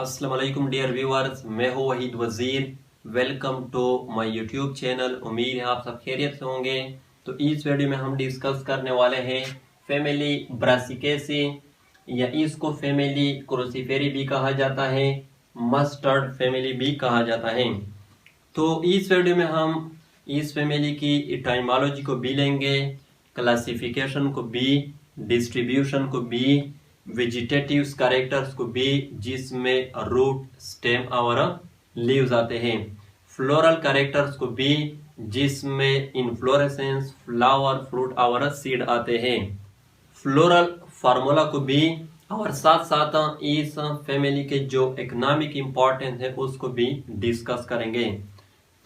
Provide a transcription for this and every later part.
अस्सलाम वालेकुम dear viewers, मैं हूँ Waheed Wazir. Welcome to my YouTube channel. उम्मीद है आप सब खैरियत से होंगे। तो इस वीडियो में हम डिस्कस करने वाले हैं फैमिली ब्रासिकेसी, या इसको फैमिली क्रोसीफेरी भी कहा जाता है, मस्टर्ड फैमिली भी कहा जाता है। तो इस वीडियो में हम इस फैमिली की इटाइमोलॉजी को भी लेंगे, क्लासिफिकेशन को भी, डिस्ट्रीब्यूशन को भी, वेजिटेटिव्स कैरेक्टर्स को भी जिसमें रूट, स्टेम और लीव्स आते हैं, फ्लोरल कैरेक्टर्स को भी जिसमें इनफ्लोरेसेंस, फ्लावर, फ्रूट और सीड आते हैं, फ्लोरल फार्मूला को भी, और साथ साथ इस फैमिली के जो इकोनॉमिक इम्पोर्टेंस है उसको भी डिस्कस करेंगे।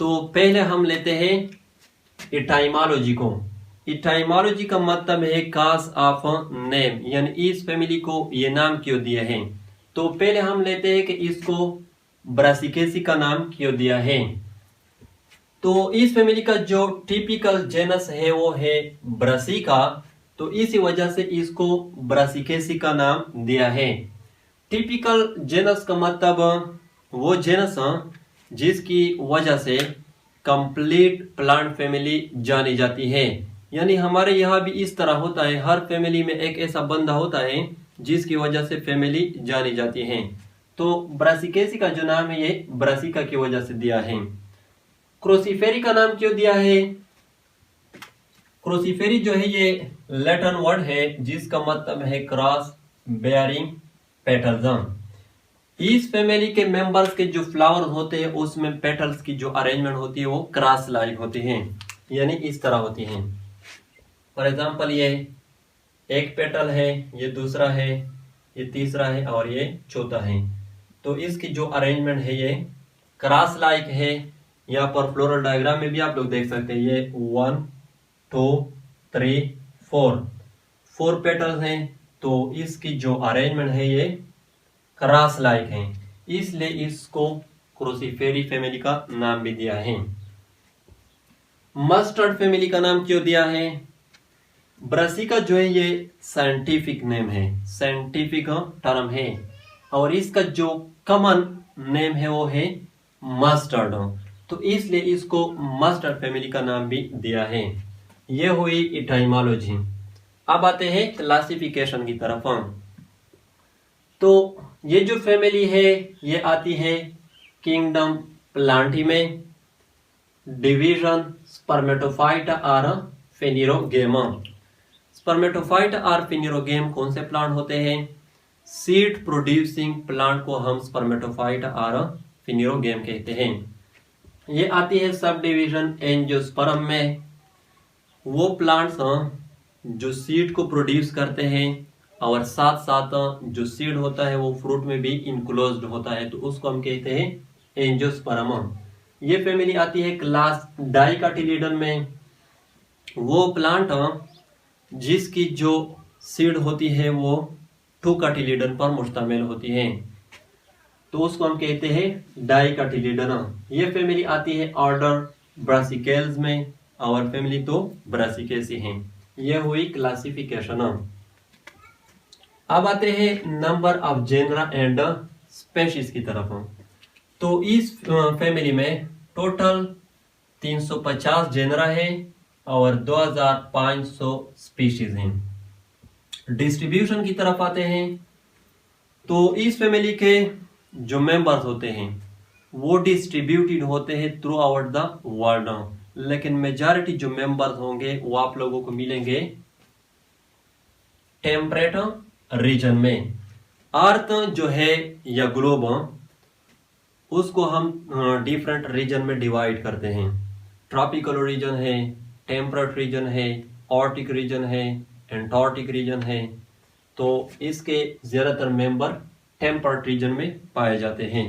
तो पहले हम लेते हैं इटाइमोलॉजी को। इटाइमोलॉजी का मतलब है काज ऑफ नेम, यानी इस फैमिली को ये नाम क्यों दिए हैं। तो पहले हम लेते हैं कि इसको ब्रासिकेसी का नाम क्यों दिया है। तो इस फैमिली का जो टिपिकल जेनस है वो है ब्रासिका, तो इसी वजह से इसको ब्रासिकेसी का नाम दिया है। टिपिकल जेनस का मतलब वो जेनस जिसकी वजह से कंप्लीट प्लांट फैमिली जानी जाती है। यानी हमारे यहाँ भी इस तरह होता है, हर फैमिली में एक ऐसा बंदा होता है जिसकी वजह से फैमिली जानी जाती है। तो ब्रासिकेसी का जो नाम है ये ब्रासिका की वजह से दिया है। क्रोसीफेरी का नाम क्यों दिया है? क्रोसीफेरी जो है ये लैटिन वर्ड है जिसका मतलब है क्रॉस बेयरिंग पेटल्स। इस फैमिली के मेंबर्स के जो फ्लावर्स होते हैं उसमें पेटल्स की जो अरेंजमेंट होती है वो क्रॉस लाइक होती हैं, यानी इस तरह होती हैं। फॉर एग्जांपल ये एक पेटल है, ये दूसरा है, ये तीसरा है और ये चौथा है। तो इसकी जो अरेंजमेंट है ये क्रॉस लाइक है। यहाँ पर फ्लोरल डायग्राम में भी आप लोग देख सकते हैं, ये 1 2 3 4 पेटल्स हैं। तो इसकी जो अरेंजमेंट है ये क्रॉस लाइक है, इसलिए इसको क्रोसीफेरी फैमिली का नाम भी दिया है। मस्टर्ड फैमिली का नाम क्यों दिया है? ब्रासिका जो है ये साइंटिफिक नेम है, साइंटिफिक टर्म है, और इसका जो कॉमन नेम है वो है मस्टर्ड, तो इसलिए इसको मस्टर्ड फैमिली का नाम भी दिया है। ये हुई इटाइमोलॉजी। अब आते हैं क्लासिफिकेशन की तरफ। तो ये जो फैमिली है ये आती है किंगडम प्लांटी में, डिवीजन स्पर्मेटोफाइट और फेनिरोगेम। स्पर्मेटोफाइट और फेनिरोगेम कौन से प्लांट होते हैं? सीड प्रोड्यूसिंग प्लांट को हम स्पर्मेटोफाइट और फेनिरोगेम कहते हैं। ये आती है सब डिवीजन एंजियोस्पर्म में। वो प्लांट्स जो सीड को प्रोड्यूस करते हैं और साथ साथ जो सीड होता है वो फ्रूट में भी इनक्लोज्ड होता है, तो उसको हम कहते हैं एंजियोस्पर्म। ये फैमिली आती है क्लास डाइकोटिलीडन में। वो प्लांट जिसकी जो सीड होती है वो 2 कोटिलीडन पर मुश्तमिल होती है, तो उसको हम कहते हैं डाइकोटिलीडन। ये फैमिली आती है ऑर्डर ब्रासिकेल्स में, और फैमिली तो ब्रासिकेसी है। ये हुई क्लासिफिकेशन। अब आते हैं number of genera and species की तरफ। तो इस फैमिली में टोटल 350 जेनरा है और 2500 स्पीशीज हैं। डिस्ट्रीब्यूशन की तरफ आते हैं तो इस फैमिली के जो मेंबर्स होते हैं वो डिस्ट्रीब्यूटेड होते हैं थ्रू आउट द वर्ल्ड, लेकिन मेजॉरिटी जो मेंबर्स होंगे वो आप लोगों को मिलेंगे टेम्परेट रीजन में। अर्थ जो है या ग्लोब उसको हम डिफरेंट रीजन में डिवाइड करते हैं। ट्रॉपिकल रीजन है, टेम्परेट रीजन है, आर्कटिक रीजन है, एंटार्क्टिक रीजन है। तो इसके ज्यादातर मेंबर टेम्परेट रीजन में पाए जाते हैं।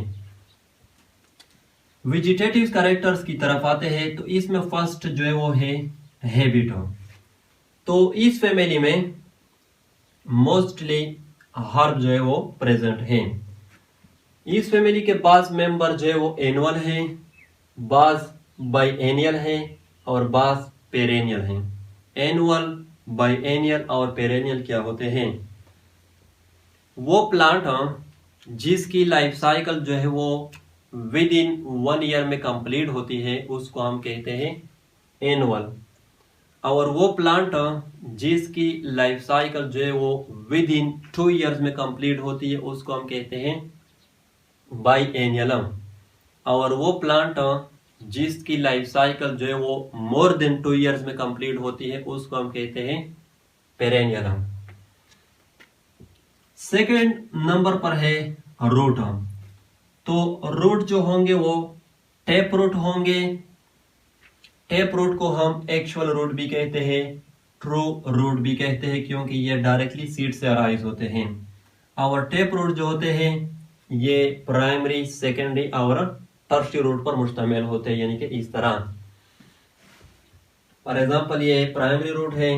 वेजिटेटिव कैरेक्टर्स की तरफ आते हैं तो इसमें फर्स्ट जो है वो है हैबिट। तो इस फैमिली में मोस्टली हर्ब जो है वो प्रेजेंट है। इस फैमिली के बाज मेंबर जो है वो एनुअल है, बाज बाइएनियल है और बाज पेरेनियल है। एनुअल, बाइएनियल और पेरेनियल क्या होते हैं? वो प्लांट जिसकी लाइफ साइकिल जो है वो विद इन 1 ईयर में कंप्लीट होती है उसको हम कहते हैं एनुअल। और वो प्लांट जिसकी लाइफ साइकिल जो है वो विद इन 2 ईयर्स में कंप्लीट होती है उसको हम कहते हैं बाई एनियलम। और वो प्लांट जिसकी लाइफ साइकिल जो है वो मोर देन 2 ईयर्स में कंप्लीट होती है उसको हम कहते हैं पेरेनियलम। सेकेंड नंबर पर है रूट। तो रूट जो होंगे वो टेप रूट होंगे। टेप रूट को हम एक्चुअल रूट भी कहते हैं, ट्रू रूट भी कहते हैं, क्योंकि ये डायरेक्टली सीड से अराइज होते हैं। और टेप रूट जो होते हैं ये प्राइमरी, सेकेंडरी और टर्शियरी रूट पर मुश्तमिल होते हैं, यानी कि इस तरह। फॉर एग्जांपल ये प्राइमरी रूट है,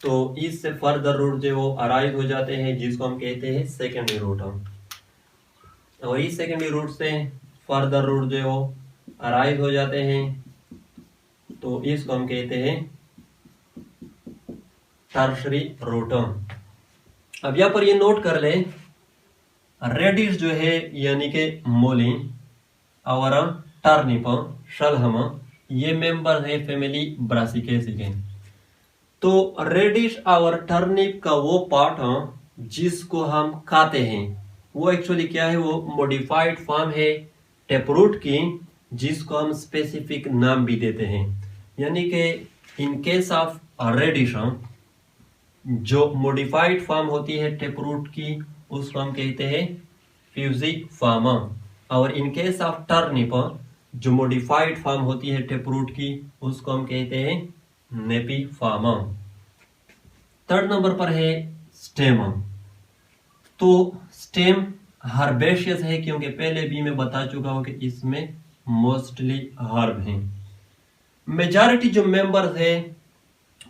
तो इससे फर्दर रूट जो वो अराइज हो जाते हैं जिसको हम कहते हैं सेकेंडरी रूट। और इस सेकेंडरी रूट से फर्दर रूट जो वो अराइज हो जाते हैं तो इसको हम कहते हैं टर्शरी रूट। अब यहां पर ये नोट कर ले, रेडिश जो है यानी कि मूली और टर्निप, शलगम, ये मेंबर है फैमिली ब्रासिकेसी के। तो रेडिश और टर्निप का वो पार्ट जिसको हम खाते हैं वो एक्चुअली क्या है, वो मॉडिफाइड फॉर्म है टेपरूट की, जिसको हम स्पेसिफिक नाम भी देते हैं। यानी कि इन केस ऑफ रेडिश जो मॉडिफाइड फॉर्म होती है टेपरूट की उसको हम कहते हैं फ्यूजिफॉर्म। और इन केस ऑफ टर्निप जो मॉडिफाइड फॉर्म होती है टेपरूट की उसको हम कहते हैं नेपिफॉर्म। थर्ड नंबर पर है स्टेम। तो स्टेम हर्बेशियस है, क्योंकि पहले भी मैं बता चुका हूं कि इसमें मोस्टली हर्ब हैं। मेजॉरिटी जो मेंबर्स है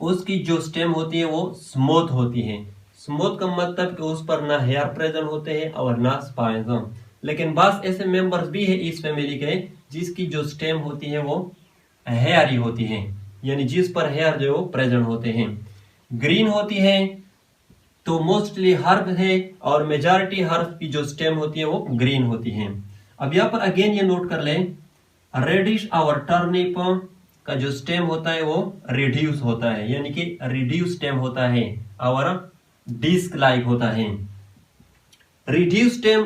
उसकी जो स्टेम होती है वो स्मूथ होती है। स्मूथ का मतलब कि उस पर ना हेयर प्रेजेंट होते हैं और ना स्पाइंस। लेकिन बस ऐसे मेंबर्स भी है इस फैमिली के जिसकी जो स्टेम होती है वो हेयरी होती है, यानी जिस पर हेयर जो प्रेजेंट होते हैं। ग्रीन होती है तो मोस्टली हर्ब है, और मेजॉरिटी हर्ब की जो स्टेम होती है वो ग्रीन होती है। अब यहाँ पर अगेन ये नोट कर लें, रेडिश और टर्निप का जो स्टेम होता है वो रिड्यूस होता है, यानी कि रिड्यूस स्टेम होता है और डिस्क लाइक होता है। रिड्यूस स्टेम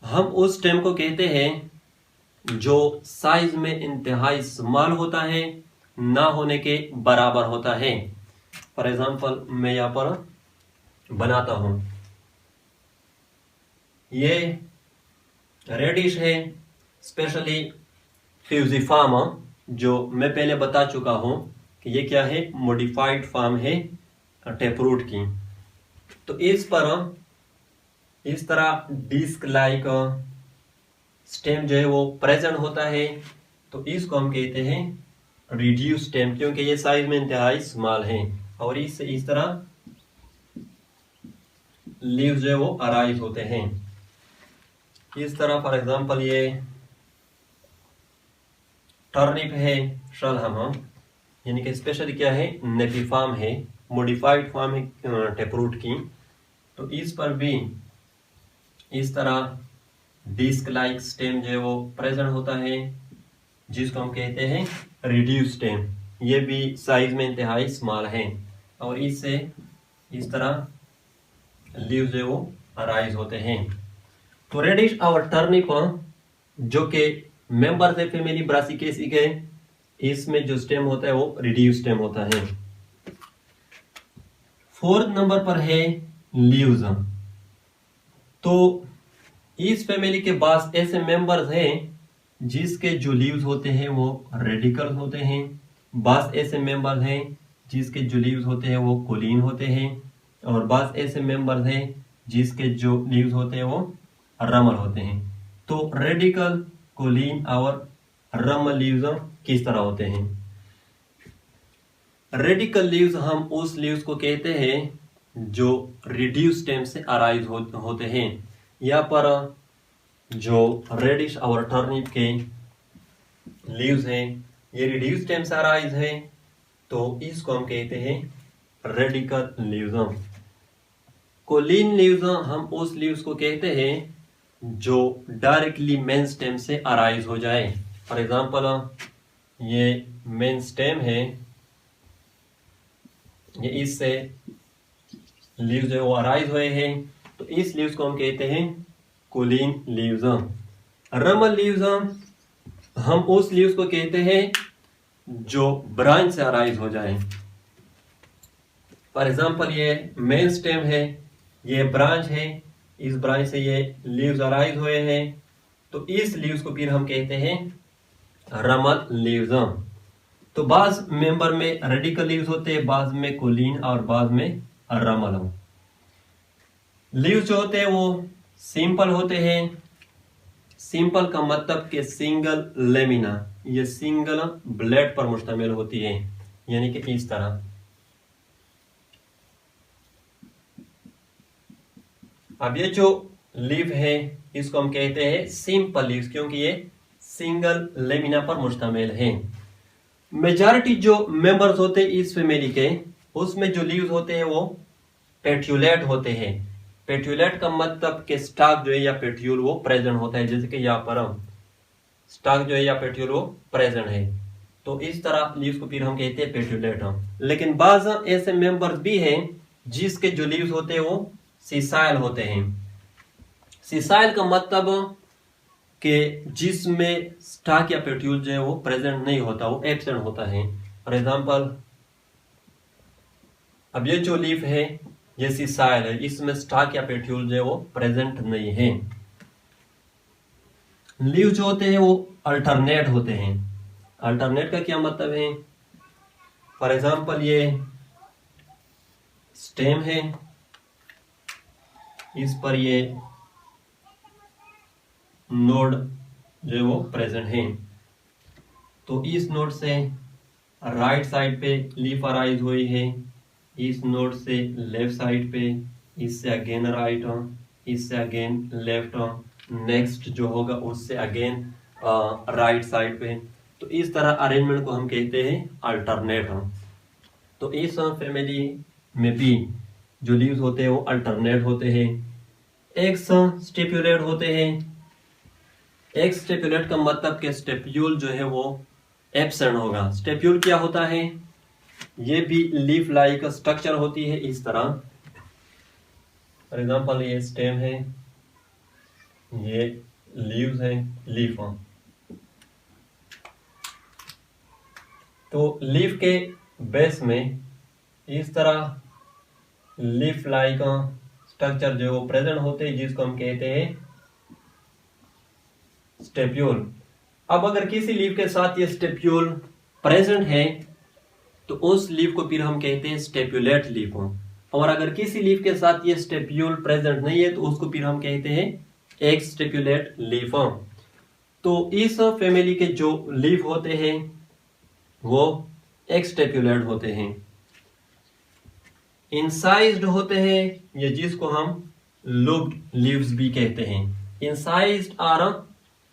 हम उस स्टेम को कहते हैं जो साइज में इंतहाई स्मॉल होता है, ना होने के बराबर होता है। फॉर एग्जांपल मैं यहां पर बनाता हूं, ये रेडिश है, स्पेशली फ्यूजिफॉर्म, जो मैं पहले बता चुका हूं कि ये क्या है, मॉडिफाइड फॉर्म है टेपरूट की। तो इस पर इस तरह डिस्क लाइक स्टेम जो है वो प्रेजेंट होता है, तो इसको हम कहते हैं रिड्यूस स्टेम, क्योंकि ये साइज में इंतहाई स्मॉल है। और इससे इस तरह लीव्स जो है वो अराइज होते हैं इस तरह। फॉर एग्जांपल ये टर्निप है, शलगम, यानी कि स्पेशली क्या है, नेपिफॉर्म है, मॉडिफाइड फॉर्म है टेपरूट की। तो इस पर भी इस तरह डिस्क लाइक स्टेम जो है वो प्रेजेंट होता है, जिसको हम कहते हैं रिड्यूस स्टेम। ये भी साइज में इंतहाई स्मॉल है, और इससे इस तरह लीव्स जो है वो अराइज होते हैं। तो रेडिश और टर्निप जो के मेंबर्स है फैमिली ब्रासिकेसी के, इसमें जो स्टेम होता है वो रिड्यूस स्टेम होता है। फोर्थ नंबर पर है लीव्स। तो इस फैमिली के पास ऐसे मेंबर्स हैं जिसके जो लीव्स होते हैं वो रेडिकल होते हैं। बस ऐसे मेंबर्स हैं जिसके जो लीव्स होते हैं वो कोलिन होते हैं, और बस ऐसे मेंबर्स हैं जिसके जो लीव्स होते हैं वो रमल होते हैं। तो रेडिकल, कोलिन और रमल लीव्स किस तरह होते हैं? रेडिकल लीव्स हम उस लीव्स को कहते हैं जो रिड्यूस स्टेम से अराइज होते हैं। यहाँ पर जो रेडिश और टर्निप के लीव्स हैं ये रिड्यूस स्टेम से अराइज है, तो इसको हम कहते हैं रेडिकल लीव्स। कोलिन लीव्स हम उस लीव्स को कहते हैं जो डायरेक्टली मेन स्टेम से अराइज हो जाए। फॉर एग्जांपल ये मेन स्टेम है, ये इससे लीव्स जो है वो अराइज हुए हैं, तो इस लीव्स को हम कहते हैं कोलिन लीव्स। रमल लीव्स हम उस लीव्स को कहते हैं जो ब्रांच से अराइज हो जाए। फॉर एग्जांपल ये मेन स्टेम है, ये ब्रांच है, इस ब्रांच से ये लीव्स अराइज हुए हैं, तो इस लीव्स को फिर हम कहते हैं रमल लीव्स। तो बाज मेंबर में रेडिकल लीव्स होते हैं, बाज में कोलिन और बाज में रमल। लीव्स जो होते हैं वो सिंपल होते हैं। सिंपल का मतलब कि सिंगल लेमिना, ये सिंगल ब्लेड पर मुश्तमिल होती है, यानी कि इस तरह। अब ये जो लीफ है इसको हम कहते हैं सिंपल लीव्स, क्योंकि ये सिंगल लेमिना पर मुश्तमिल है। मेजॉरिटी जो मेंबर्स होते हैं इस फैमिली के, उसमें जो लीव्स होते हैं वो पेट्यूलेट होते हैं। पेट्यूलेट का मतलब कि स्टॉक जो है या पेट्यूल वो प्रेजेंट होता है, जैसे कि यहाँ पर स्टॉक जो है या पेट्यूल वो प्रेजेंट है, तो इस तरह लीव्स को फिर हम कहते हैं पेट्यूलेट। लेकिन बाज ऐसे मेंबर्स भी हैं जिसके जो लीव्स होते हैं वो सिसाइल होते हैं। सिसाइल का मतलब कि जिसमें स्टॉक या पेट्यूल जो है वो प्रेजेंट नहीं होता, वो एब्सेंट होता है। फॉर एग्जांपल अब ये जो लीफ है ये सिसाइल है, इसमें स्टॉक या पेट्यूल जो है वो प्रेजेंट नहीं है। लीव जो होते हैं वो अल्टरनेट होते हैं। अल्टरनेट का क्या मतलब है? फॉर एग्जांपल ये स्टेम है, इस पर ये नोड जो है वो प्रेजेंट है, तो इस नोड से राइट साइड पे लीफ अराइज हुई है, इस नोड से लेफ्ट साइड पे, इससे अगेन राइट, इससे अगेन लेफ्ट, नेक्स्ट जो होगा उससे अगेन राइट साइड पे। तो इस तरह अरेंजमेंट को हम कहते हैं अल्टरनेट। तो इस फैमिली में भी जो लीव्स होते हैं वो अल्टरनेट होते हैं। एक्स स्टिपुलेट होते हैं। एक्स स्टिपुलेट का मतलब कि स्टेप्यूल जो है वो एब्सेंट होगा। स्टेप्यूल क्या होता है? ये भी लीफ लाइक स्ट्रक्चर होती है इस तरह। फॉर एग्जांपल ये स्टेम है, ये लीव्स है, लीफ। तो लीफ के बेस में इस तरह लीफ लाइक स्ट्रक्चर जो वो प्रेजेंट होते हैं, जिसको हम कहते हैं स्टेप्यूल। अब अगर किसी लीफ के साथ ये स्टेप्यूल प्रेजेंट है तो उस लीफ को फिर हम कहते हैं स्टेप्यूलेट लीफ। और अगर किसी लीफ के साथ ये स्टेप्यूल प्रेजेंट नहीं है तो उसको फिर हम कहते हैं एक्स स्टेप्यूलेट लीफ। तो इस फैमिली के जो लीफ होते हैं वो एक्स स्टेप्यूलेट होते हैं। इंसाइज्ड होते हैं, ये जिसको हम लूप्ड लीव्स भी कहते हैं। इंसाइज्ड आर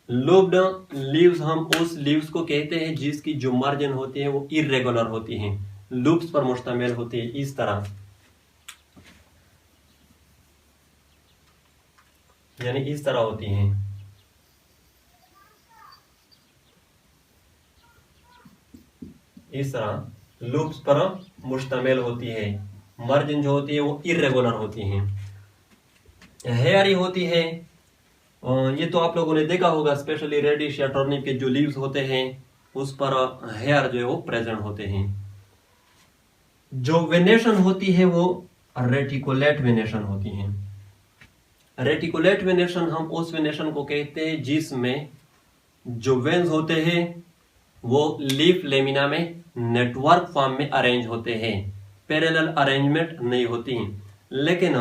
लूप्ड लीव्स हम उस लीव्स को कहते हैं जिसकी जो मार्जिन होती है वो इरेगुलर होती हैं, लूप्स पर मुश्तमिल होती है, इस तरह, यानी इस तरह होती हैं। इस तरह लूप्स पर मुश्तमिल होती है, मार्जिन जो होती है वो इरेगुलर होती हैं। हेयरी होती है, ये तो आप लोगों ने देखा होगा, स्पेशली रेडिश या टर्निप के जो लीव्स होते हैं उस पर हेयर जो है वो प्रेजेंट होते हैं। जो वेनेशन होती है वो रेटिकुलेट वेनेशन होती है। रेटिकुलेट वेनेशन हम उस वेनेशन को कहते हैं जिसमें जो वेन्स होते हैं वो लीफ लेमिना में नेटवर्क फॉर्म में अरेंज होते हैं, पैरेलल अरेंजमेंट नहीं होती। लेकिन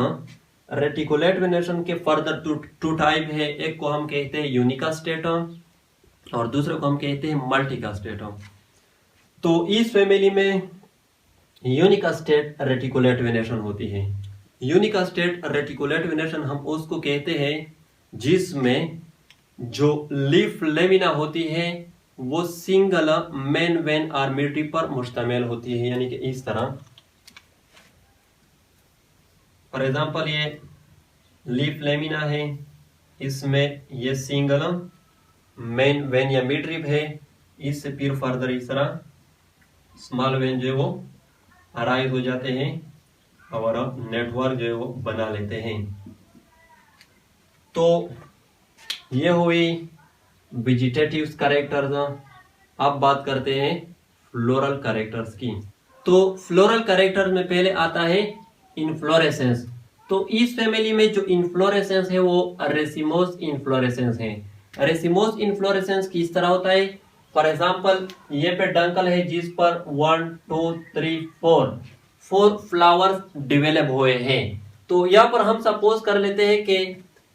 रेटिकुलेट वेनेशन के फर्दर टू टाइप है, एक को हम कहते हैं यूनिका स्टेटम और दूसरे को हम कहते हैं मल्टीका स्टेटम। तो इस फैमिली में यूनिका स्टेट रेटिकुलेट वेनेशन होती है। यूनिका स्टेट रेटिकुलेट वेनेशन हम उसको कहते हैं जिसमें जो लीफ लेमिना होती है वो सिंगल मेन वेन आर्मेटी पर मुश्तमिल होती है, यानी कि इस तरह। फॉर एग्जांपल ये लीफ लेमिना है, इसमें ये सिंगल मेन वेन या मिड रिब है, इससे फिर फर्दर इस तरह स्मॉल वेन जो है वो अराइज हो जाते हैं और नेटवर्क जो है वो बना लेते हैं। तो ये हुई वेजिटेटिव कैरेक्टर्स। अब बात करते हैं फ्लोरल कैरेक्टर्स की। तो फ्लोरल कैरेक्टर्स में पहले आता है इन्फ्लोरेसेंस। तो इस फैमिली में जो इन्फ्लोरेसेंस है वो रेसिमोस इन्फ्लोरेसेंस है। रेसिमोस इन्फ्लोरेसेंस किस तरह होता है? फॉर एग्जांपल ये पेडंकल है जिस पर 1 2 3 4 फ्लावर्स डिवेलप हुए हैं। तो यहाँ पर हम सपोज कर लेते हैं कि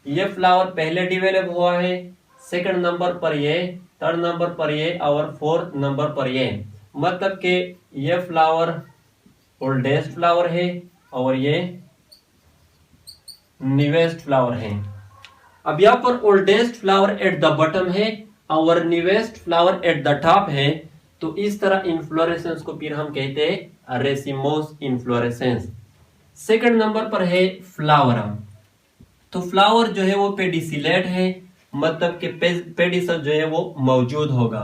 ये फ्लावर पहले डिवेलप हुआ है, सेकंड नंबर पर ये, थर्ड नंबर पर ये और फोर्थ नंबर पर ये। मतलब कि ये फ्लावर ओल्डेस्ट फ्लावर है और ये न्यूएस्ट फ्लावर है। अब यहाँ पर oldest flower at the bottom है और newest flower at the top है। तो इस तरह इन्फ्लोरेसेंस को फिर हम कहते हैं रेसिमोस इन्फ्लोरेसेंस। सेकंड नंबर पर है फ्लावर। तो फ्लावर जो है वो पेडिसिलेट है, मतलब कि पेडिसल जो है वो मौजूद होगा।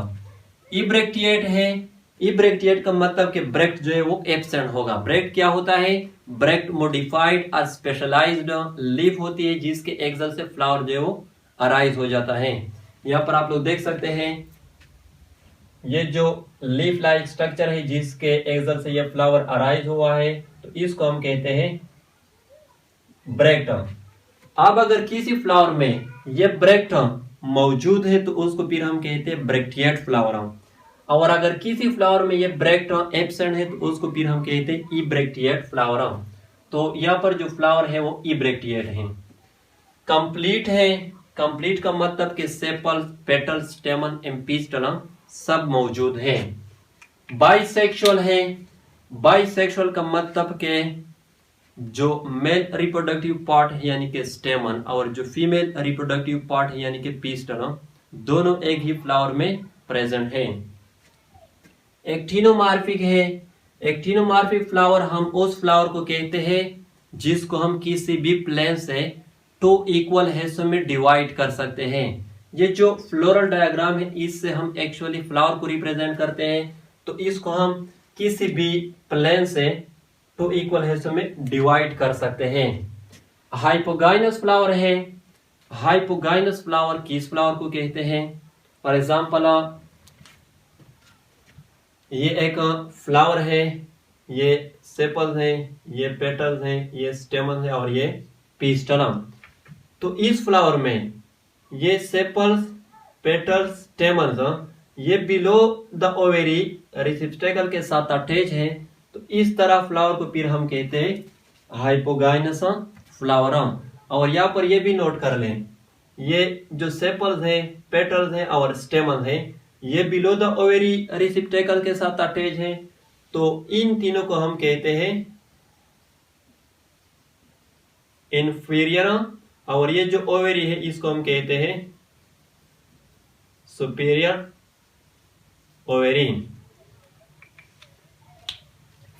इब्रेक्टिएट है, इब्रेक्टिएट का मतलब कि ब्रेक्ट जो है वो एब्सेंट होगा। ब्रेक्ट क्या होता है? ब्रेक्ट मॉडिफाइड और स्पेशलाइज्ड लीफ होती है जिसके एक्सल से फ्लावर जो है वो अराइज हो जाता है। यहाँ पर आप लोग देख सकते हैं ये जो लीफ लाइक स्ट्रक्चर है जिसके एक्सल से ये फ्लावर अराइज हुआ है, तो इसको हम कहते हैं ब्रेक्ट। अब अगर किसी फ्लावर में ये ब्रेक्ट मौजूद है तो उसको फिर हम कहते हैं ब्रेक्टिएट फ्लावर। और अगर किसी फ्लावर में ये ब्रेक्ट एब्सेंट है तो उसको फिर हम कहते हैं इब्रेक्टिएट फ्लावर। तो यहाँ पर जो फ्लावर है वो इब्रेक्टिएट है। कंप्लीट है, कंप्लीट का मतलब कि सेपल्स, पेटल्स, स्टेमन, एम्पिस्टल सब मौजूद है। बाइसेक्सुअल है, बाइसेक्सुअल का मतलब के जो मेल रिप्रोडक्टिव पार्ट है यानी कि स्टेमन और जो फीमेल रिप्रोडक्टिव पार्ट है यानी कि पिस्टल दोनों एक ही फ्लावर में प्रेजेंट है। एक्टिनोमार्फिक है, एक्टिनोमार्फिक फ्लावर हम उस फ्लावर को कहते हैं जिसको हम किसी भी प्लेन से 2 इक्वल हिस्सों में डिवाइड कर सकते हैं। ये जो फ्लोरल डायग्राम है इससे हम एक्चुअली फ्लावर को रिप्रेजेंट करते हैं। तो इसको हम किसी भी प्लेन से 2 इक्वल हिस्सों में डिवाइड कर सकते हैं। हाइपोगाइनस फ्लावर है, हाइपोगाइनस फ्लावर किस फ्लावर को कहते हैं? फॉर एग्जांपल ये एक फ्लावर है, ये सेपल्स है, ये पेटल्स हैं, ये स्टेमन है और ये पिस्टल। तो इस फ्लावर में ये सेपल्स, पेटल्स, स्टेमन्स ये बिलो द ओवेरी रिसेप्टेकल के साथ अटैच है। तो इस तरह फ्लावर को फिर हम कहते हैं हाइपोगाइनस फ्लावर। और यहाँ पर ये भी नोट कर लें, ये जो सेपल्स है, पेटल्स है और स्टेमन है ये बिलो द ओवेरी रिसेप्टेकल के साथ अटैच है। तो इन तीनों को हम कहते हैं इंफीरियर। और ये जो ओवेरी है इसको हम कहते हैं सुपीरियर ओवेरी।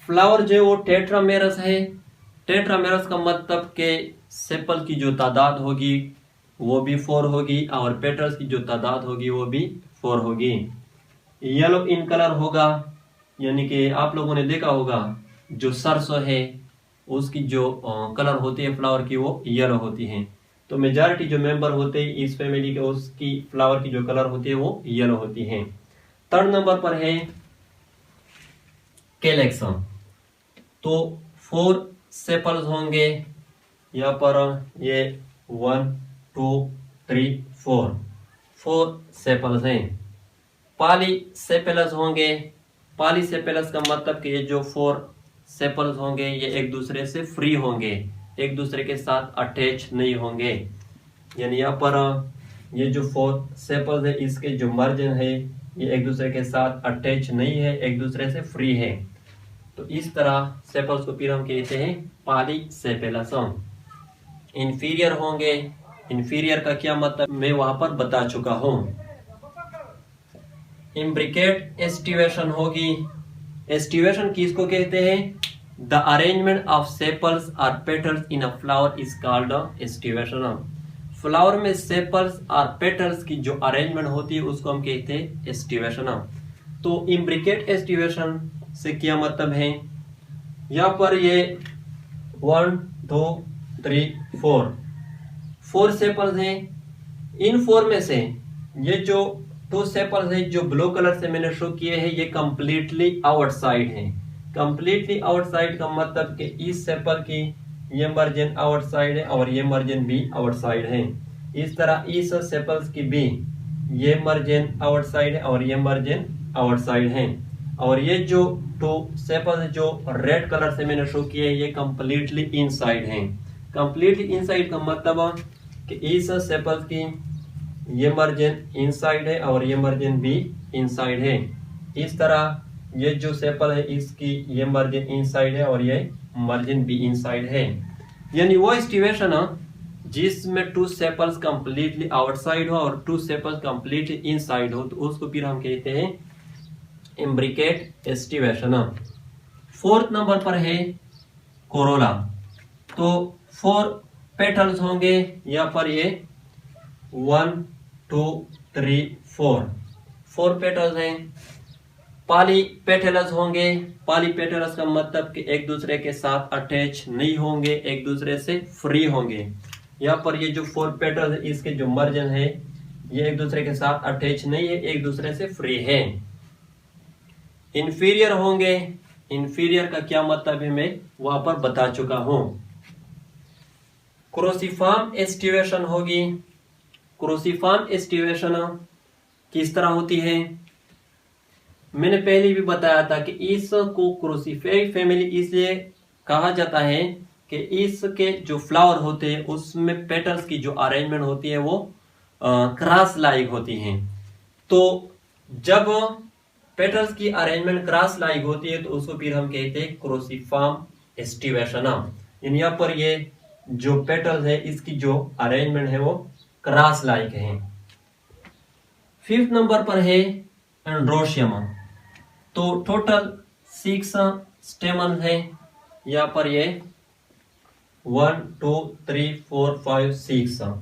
फ्लावर जो है वो टेट्रामेरस है। टेट्रामेरस का मतलब के सेपल की जो तादाद होगी वो भी 4 होगी और पेटल्स की जो तादाद होगी वो भी 4 होगी। येलो इन कलर होगा, यानी कि आप लोगों ने देखा होगा जो सरसों है उसकी जो कलर होती है फ्लावर की वो येलो होती है। तो मेजॉरिटी जो मेंबर होते हैं इस फैमिली के उसकी फ्लावर की जो कलर होती है वो येलो होती है। थर्ड नंबर पर है कैलेक्स। तो 4 सेपल्स होंगे यहाँ पर, ये 1 2 3 4 सेपल्स हैं। पॉलीसेपेलस होंगे, पॉलीसेपेलस का मतलब कि ये जो 4 सेपल्स होंगे ये एक दूसरे से फ्री होंगे, एक दूसरे के साथ अटैच नहीं होंगे। यानी यहाँ पर ये जो 4 सेपल्स है इसके जो मार्जिन है ये एक दूसरे के साथ अटैच नहीं है, एक दूसरे से फ्री है। तो इस तरह सेपल्स को फिर हम कहते हैं पॉलीसेपेलस। इंफीरियर होंगे, इंफीरियर का क्या मतलब मैं वहां पर बता चुका हूं। इम्ब्रिकेट एस्टिवेशन होगी। एस्टिवेशन किसको कहते हैं? द अरेंजमेंट ऑफ सेपल्स और petals in a flower is called aestivation. Flower में सेपल्स और पेटल्स की जो अरेंजमेंट होती है उसको हम कहते हैं एस्टिवेशन। तो इम्ब्रिकेट एस्टिवेशन से क्या मतलब है, यहाँ पर ये 1 2 3 4 सेपल्स हैं। इन 4 में से ये जो 2 सेपल्स हैं जो ब्लू कलर से मैंने शो किए हैं ये कंप्लीटली आउटसाइड हैं। कंप्लीटली आउटसाइड का मतलब कि इस सेपल की ये मार्जिन आउटसाइड है और ये मार्जिन भी आउटसाइड है। इस तरह इस सेपल्स की भी ये मार्जिन आउटसाइड है और ये मार्जिन आउटसाइड है। और ये जो 2 सेपल्स जो रेड कलर से मैंने शो किए ये कंप्लीटली इनसाइड हैं। कंप्लीटली इनसाइड का मतलब कि इस सेपल्स की ये मार्जिन इनसाइड है और ये मार्जिन भी इनसाइड है। इस तरह ये जो सेपल है इसकी ये मार्जिन इनसाइड है और ये मार्जिन भी इनसाइड है। यानी वो एस्टिवेशन जिसमें 2 सेपल्स कंप्लीटली आउटसाइड हो और 2 सेपल्स कंप्लीटली इनसाइड हो तो उसको फिर हम कहते हैं इम्ब्रिकेट एस्टिवेशन। 4th नंबर पर है कोरोला। तो 4 पेटल्स होंगे यहाँ पर, ये 1 2 3 4 पेटल्स हैं। पॉली पेटल्स होंगे। पॉली पेटल्स का मतलब कि एक दूसरे के साथ अटैच नहीं होंगे, एक दूसरे से फ्री होंगे। यहाँ पर ये जो 4 पेटल्स है इसके जो मार्जिन है ये एक दूसरे के साथ अटैच नहीं है, एक दूसरे से फ्री है। इंफीरियर होंगे। इंफीरियर का क्या मतलब है मैं वहां पर बता चुका हूं। क्रोसिफॉर्म एस्टिवेशन होगी। क्रोसिफॉर्म एस्टिवेशन किस तरह होती है, मैंने पहले भी बताया था कि इसको क्रोसिफेरी फैमिली इसलिए कहा जाता है कि इसके जो फ्लावर होते हैं उसमें पेटल्स की जो अरेंजमेंट होती है वो क्रॉस लाइक होती है। तो जब पेटल्स की अरेंजमेंट क्रॉस लाइक होती है तो उसको फिर हम कहते हैं क्रोसिफॉर्म एस्टिवेशन। यानी यहाँ पर ये जो पेटल्स है इसकी जो अरेंजमेंट है वो क्रॉस लाइक है। 5th नंबर पर है एंड्रोशियम। तो टोटल 6 स्टेमन है यहाँ पर, ये 1 2 3 4 5 6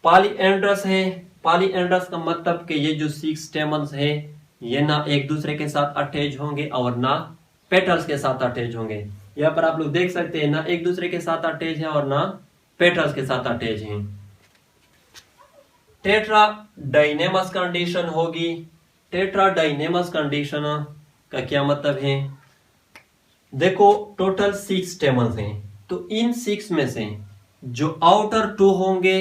पॉलीएंड्रस है। पॉलीएंड्रस का मतलब कि ये जो 6 स्टेमन्स है ये ना एक दूसरे के साथ अटैच होंगे और ना पेटल्स के साथ अटैच होंगे। यहाँ पर आप लोग देख सकते हैं ना एक दूसरे के साथ अटैच है और ना पेटल्स के साथ अटैच हैं। टेट्रा डायनेमस कंडीशन होगी। टेट्रा डायनेमस कंडीशन का क्या मतलब है, देखो टोटल 6 स्टेमन्स हैं। तो इन 6 में से जो आउटर 2 होंगे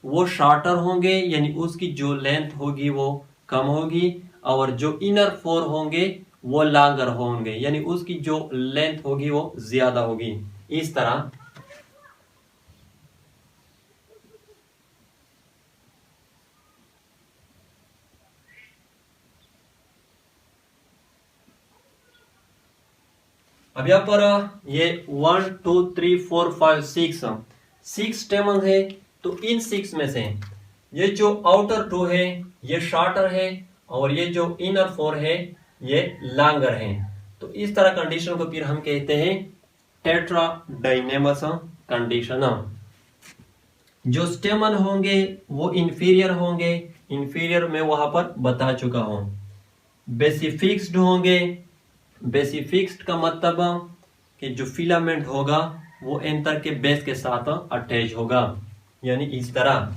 वो शॉर्टर होंगे, यानी उसकी जो लेंथ होगी वो कम होगी, और जो इनर 4 होंगे वो लॉन्गर होंगे, यानी उसकी जो लेंथ होगी वो ज्यादा होगी। इस तरह अब यहाँ पर ये 1 2 3 4 5 6 स्टेमन है। तो इन 6 में से ये जो आउटर 2 है ये शॉर्टर है और ये जो इनर 4 है ये लॉन्गर है। तो इस तरह कंडीशन को फिर हम कहते हैं टेट्रा डायनेमस कंडीशन। जो स्टेमन होंगे वो इंफीरियर होंगे। इंफीरियर में वहां पर बता चुका हूं। बेसिफिक्स्ड होंगे। बेसिफिक्स्ड का मतलब कि जो फिलामेंट होगा वो एंथर के बेस के साथ अटैच होगा, यानी इस तरह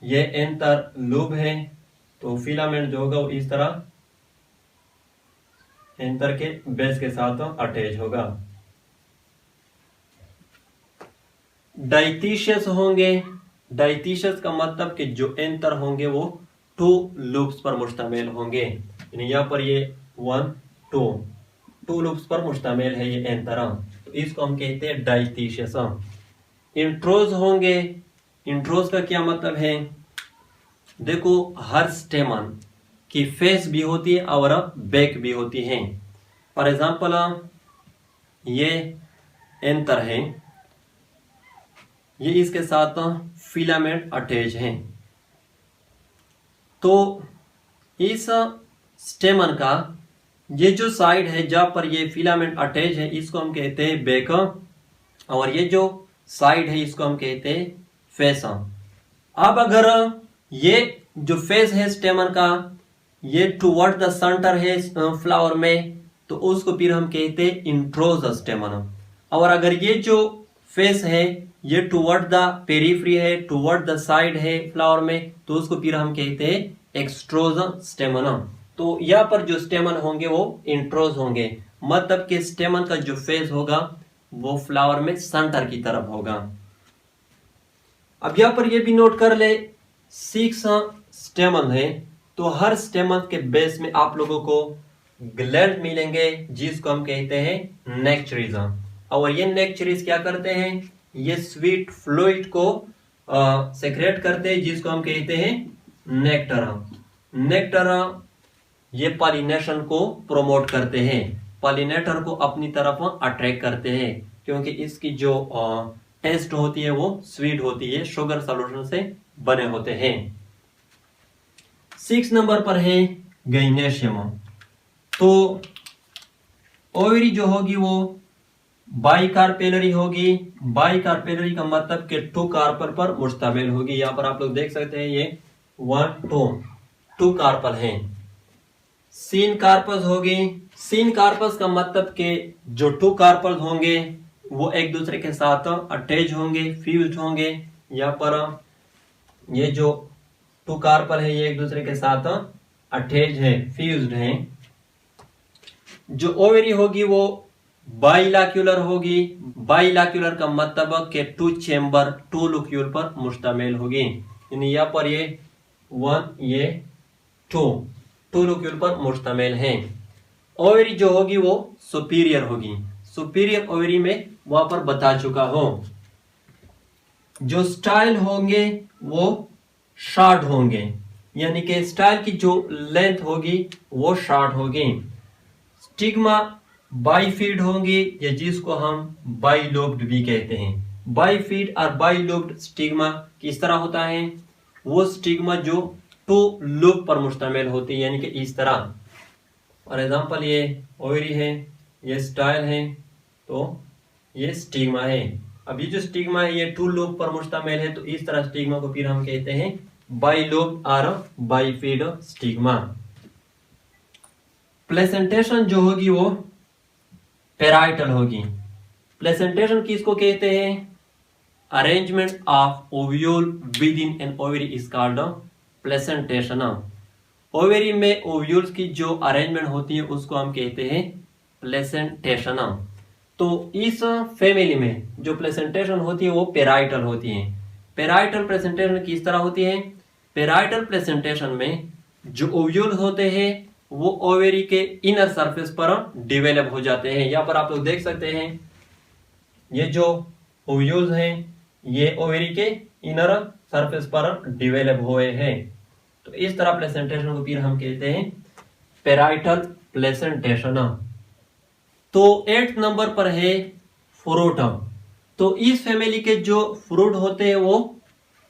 ये एंथर लूब है तो फिलामेंट जो होगा वो इस तरह एंथर के बेस के साथ अटैच होगा। डाइथिशियस होंगे। डाइथिशियस का मतलब कि जो एंथर होंगे वो 2 लूप्स पर मुश्तमिल होंगे, यानी यहाँ पर ये 1 2 लूप्स पर मुश्तमिल है ये एंथर, तो इसको हम कहते हैं डाइथिशियस। इंट्रोज होंगे। इंट्रोज का क्या मतलब है, देखो हर स्टेमन की फेस भी होती है और बैक भी होती है। फॉर एग्जांपल ये एंथर है, ये इसके साथ फिलामेंट अटैच है। तो इस स्टेमन का ये जो साइड है जहां पर ये फिलामेंट अटैच है इसको हम कहते हैं बेक, और ये जो साइड है इसको हम कहते हैं फेस। अब अगर ये जो फेस है स्टेमन का ये टुवर्ड द सेंटर है फ्लावर में, तो उसको फिर हम कहते हैं इंट्रोज स्टेमन। और अगर ये जो फेस है ये टुवर्ड द पेरिफ्री है, टुवर्ड द साइड है फ्लावर में, तो उसको फिर हम कहते हैं एक्सट्रोज स्टेमन। तो यहाँ पर जो स्टेमन होंगे वो इंट्रोज होंगे, मतलब कि स्टेमन का जो फेस होगा वो फ्लावर में सेंटर की तरफ होगा। अब यहाँ पर ये भी नोट कर ले 6 स्टेमन है, तो हर स्टेमन के बेस में आप लोगों को ग्लैंड मिलेंगे जिसको हम कहते हैं नेक्टरीज। और ये नेक्टरीज क्या करते हैं, ये स्वीट फ्लूइड को सेक्रेट करते हैं जिसको हम कहते हैं नेक्टर। नेक्टर ये पॉलिनेशन को प्रोमोट करते हैं, पॉलिनेटर को अपनी तरफ अट्रैक्ट करते हैं, क्योंकि इसकी जो टेस्ट होती है वो स्वीट होती है, शुगर सॉल्यूशन से बने होते हैं। 6 नंबर पर है गाइनेशियम। तो ओवरी जो होगी वो बाइकार्पेलरी होगी। बाइकार्पेलरी का मतलब कि 2 कार्पल पर मुश्तमिल होगी। यहाँ पर आप लोग देख सकते हैं ये 2 कार्पल हैं। सीन कार्पस होगी। सीन कार्पस का मतलब कि जो 2 कार्पल होंगे वो एक दूसरे के साथ अटैच होंगे, फ्यूज्ड होंगे। यहाँ पर ये जो 2 कार्पल है ये एक दूसरे के साथ अटैच है, फ्यूज्ड है। जो ओवरी होगी वो बाइलैक्युलर होगी। बाइलैक्युलर का मतलब कि 2 चेंबर 2 लूक्यूल पर मुश्तमिल होगी, यानी यहाँ पर ये 1 ये 2 लूक्यूल पर मुश्तमिल है। ओवरी जो होगी वो सुपीरियर होगी। सुपीरियर ओवरी में वहां पर बता चुका हूं। जो स्टाइल होंगे वो शॉर्ट होंगे, यानी कि स्टाइल की जो लेंथ होगी वो शॉर्ट होगी। स्टिग्मा बाइफीड होंगी, या जिसको हम बाइलोब्ड भी कहते हैं। बाइफीड और बाइलोब्ड स्टिग्मा किस तरह होता है, वो स्टिग्मा जो 2 लोब पर मुश्तमिल होती है, यानी कि इस तरह। फॉर एग्जाम्पल ये ओवरी है, ये स्टाइल है, तो ये स्टिग्मा है। अब ये जो स्टिग्मा है ये 2 लोब पर मुश्तमिल है, तो इस तरह स्टिग्मा को फिर हम कहते हैं बाइलोब और बाइफीड स्टिग्मा। प्लेसेंटेशन जो होगी वो पेराइटल होगी। प्लेसेंटेशन किसको कहते हैं, arrangement of ovule with in an ovary is called placentation. Ovary में ओव्यूल्स की जो अरेंजमेंट होती है उसको हम कहते हैं प्लेसेंटेशन। तो इस फैमिली में जो प्लेसेंटेशन होती है वो पेराइटल होती है। पेराइटल प्लेसेंटेशन किस तरह होती है, पेराइटल प्लेसेंटेशन में जो ओव्यूल्स होते हैं वो ओवेरी के इनर सरफेस पर डेवलप हो जाते हैं। यहाँ पर आप लोग देख सकते हैं ये जो ओव्यूल्स हैं ये ओवेरी के इनर सरफेस पर डेवलप हुए हैं। तो इस तरह प्लेसेंटेशन को फिर हम कहते हैं पेराइटल प्लेसेंटेशन। तो 8 नंबर पर है फ्रूट। तो इस फैमिली के जो फ्रूट होते हैं वो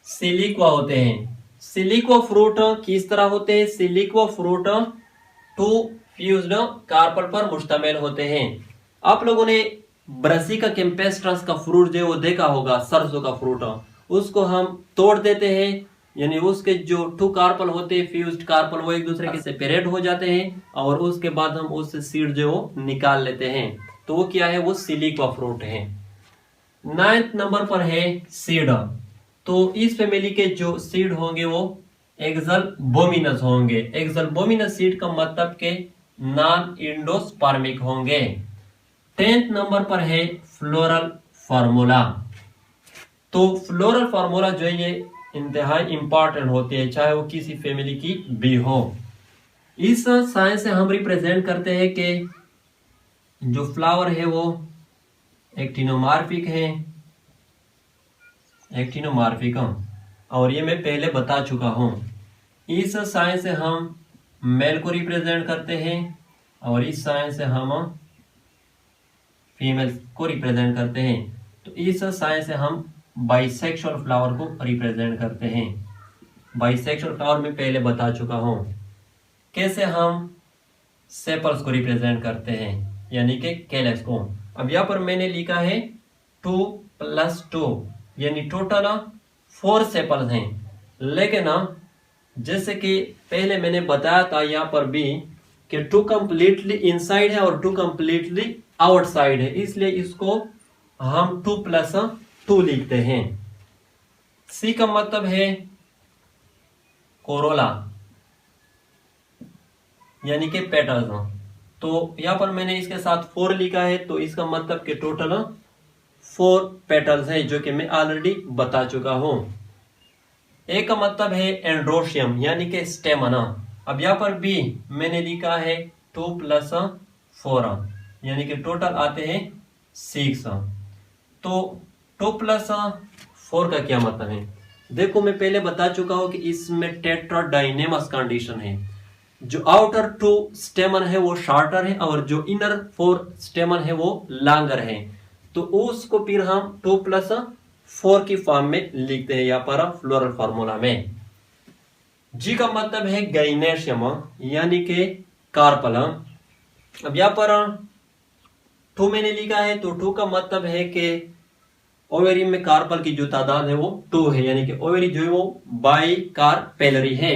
सिलिक्वा होते हैं। सिलिक्वा फ्रूट किस तरह होते हैं, सिलिक्वा फ्रूट 2 फ्यूज्ड कार्पल पर मुश्तमिल होते हैं। आप लोगों ने ब्रासिका कैम्पेस्ट्रस का फ्रूट जो वो देखा होगा, सरसों का फ्रूट, उसको हम तोड़ देते हैं, यानी उसके जो 2 कार्पल होते हैं फ्यूज्ड कार्पल वो एक दूसरे के सेपरेट हो जाते हैं, और उसके बाद हम उससे सीड जो निकाल लेते हैं। तो वो क्या है, वो सिलिक्वा फ्रूट है। 9th नंबर पर है सीड। तो इस फैमिली के जो सीड होंगे वो एक्सल्बोमिनस होंगे। एक्सल्बोमिनस सीड का मतलब के नॉन इंडोस्पर्मिक होंगे। 10th नंबर पर है फ्लोरल फार्मूला। तो फ्लोरल फार्मूला जो है ये इंतहाई इंपॉर्टेंट होती है, चाहे वो किसी फैमिली की भी हो। इस साइंस से हम रिप्रेजेंट करते हैं कि जो फ्लावर है वो एक्टिनोमार्फिक है, एक्टिनोमार्फिक, और ये मैं पहले बता चुका हूं। इस साइंस से हम मेल को रिप्रेजेंट करते हैं, और इस साइंस से हम फीमेल को रिप्रेजेंट करते हैं। तो इस साइंस से हम बाइसेक्सुअल फ्लावर को रिप्रेजेंट करते हैं। बाइसेक्सुअल फ्लावर में पहले बता चुका हूं। कैसे हम सेपल्स को रिप्रेजेंट करते हैं, यानी कि कैलस को। अब यहाँ पर मैंने लिखा है 2 + 2, यानी टोटल 4 सेपल्स हैं। लेकिन जैसे कि पहले मैंने बताया था यहाँ पर भी कि 2 कंप्लीटली इनसाइड है और 2 कंप्लीटली आउटसाइड है, इसलिए इसको हम 2 + 2 लिखते हैं। सी का मतलब है कोरोला, यानी कि पेटल्स। तो यहाँ पर मैंने इसके साथ 4 लिखा है, तो इसका मतलब कि टोटल 4 पेटल्स है, जो कि मैं ऑलरेडी बता चुका हूं। ए का मतलब है एंड्रोशियम, यानी कि स्टेमना। अब यहाँ पर भी मैंने लिखा है 2 + 4, यानी कि टोटल आते हैं 6। तो 2 + 4 का क्या मतलब है? देखो, मैं पहले बता चुका हूं कि इसमें टेट्राडाइनेमस कंडीशन है। जो आउटर 2 स्टेमन है वो शॉर्टर है और जो इनर 4 स्टेमन है वो लॉन्गर है। तो उसको फिर हम 2 + 4 की फॉर्म में लिखते हैं यहाँ पर फ्लोरल फार्मूला में। जी का मतलब है गाइनेशियम, यानी कि कार्पल। अब यहाँ पर 2 मैंने लिखा है, तो 2 का मतलब है कि ओवेरी में कार्पल की जो तादाद है वो 2 है, यानी कि ओवेरी जो है वो बाई कार्पेलरी है।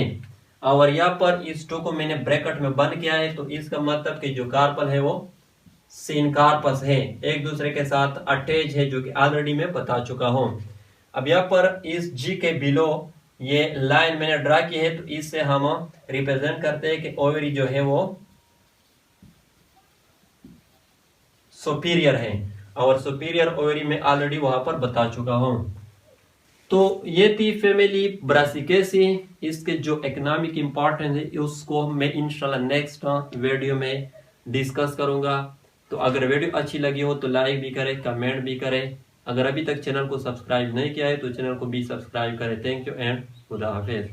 और यहाँ पर इस 2 को मैंने ब्रैकेट में बंद किया है, तो इसका मतलब कि जो कार्पल है वो सिनकार्पस है, एक दूसरे के साथ अटैच है, जो कि ऑलरेडी मैं बता चुका हूं। अब यहाँ पर इस जी के बिलो ये लाइन मैंने ड्रा की है, तो इससे हम रिप्रेजेंट करते हैं कि ओवेरी जो है वो सुपीरियर है, और सुपीरियर ओवेरी में ऑलरेडी वहां पर बता चुका हूं। तो ये थी फैमिली ब्रासिकेसी। इसके जो इकोनॉमिक इंपॉर्टेंस है उसको मैं इंशाल्लाह नेक्स्ट वीडियो में डिस्कस करूंगा। तो अगर वीडियो अच्छी लगी हो तो लाइक भी करें, कमेंट भी करें। अगर अभी तक चैनल को सब्सक्राइब नहीं किया है तो चैनल को भी सब्सक्राइब करें। थैंक यू एंड खुदा हाफिज।